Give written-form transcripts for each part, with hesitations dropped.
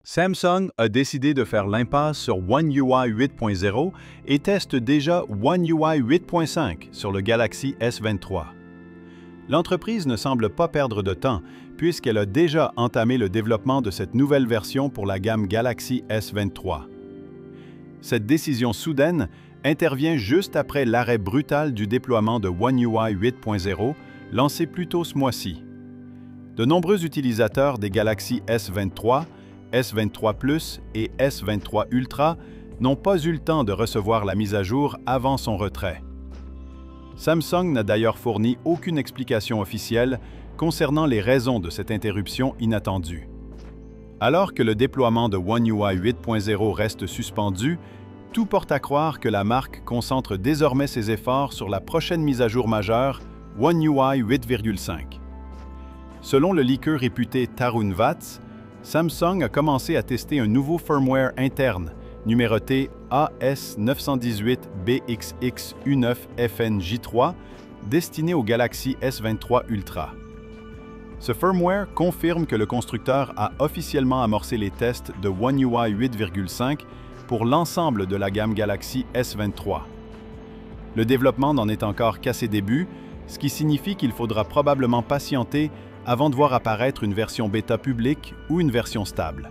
Samsung a décidé de faire l'impasse sur One UI 8.0 et teste déjà One UI 8.5 sur le Galaxy S23. L'entreprise ne semble pas perdre de temps puisqu'elle a déjà entamé le développement de cette nouvelle version pour la gamme Galaxy S23. Cette décision soudaine intervient juste après l'arrêt brutal du déploiement de One UI 8.0 lancé plus tôt ce mois-ci. De nombreux utilisateurs des Galaxy S23, S23 Plus et S23 Ultra n'ont pas eu le temps de recevoir la mise à jour avant son retrait. Samsung n'a d'ailleurs fourni aucune explication officielle concernant les raisons de cette interruption inattendue. Alors que le déploiement de One UI 8.0 reste suspendu, tout porte à croire que la marque concentre désormais ses efforts sur la prochaine mise à jour majeure, One UI 8.5. Selon le leaker réputé Tarun Vats, Samsung a commencé à tester un nouveau firmware interne, numéroté AS918BXX-U9FNJ3, destiné au Galaxy S23 Ultra. Ce firmware confirme que le constructeur a officiellement amorcé les tests de One UI 8.5 pour l'ensemble de la gamme Galaxy S23. Le développement n'en est encore qu'à ses débuts, ce qui signifie qu'il faudra probablement patienter avant de voir apparaître une version bêta publique ou une version stable.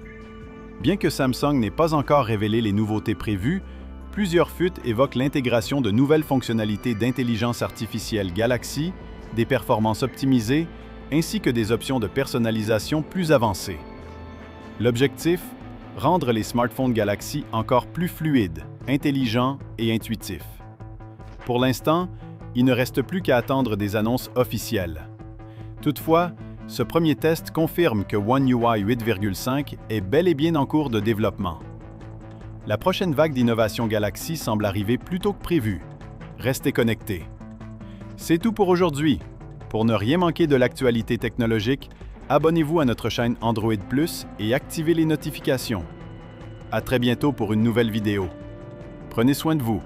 Bien que Samsung n'ait pas encore révélé les nouveautés prévues, plusieurs fuites évoquent l'intégration de nouvelles fonctionnalités d'intelligence artificielle Galaxy, des performances optimisées, ainsi que des options de personnalisation plus avancées. L'objectif? Rendre les smartphones Galaxy encore plus fluides, intelligents et intuitifs. Pour l'instant, il ne reste plus qu'à attendre des annonces officielles. Toutefois, ce premier test confirme que One UI 8.5 est bel et bien en cours de développement. La prochaine vague d'innovation Galaxy semble arriver plus tôt que prévu. Restez connectés. C'est tout pour aujourd'hui. Pour ne rien manquer de l'actualité technologique, abonnez-vous à notre chaîne Android Plus et activez les notifications. À très bientôt pour une nouvelle vidéo. Prenez soin de vous.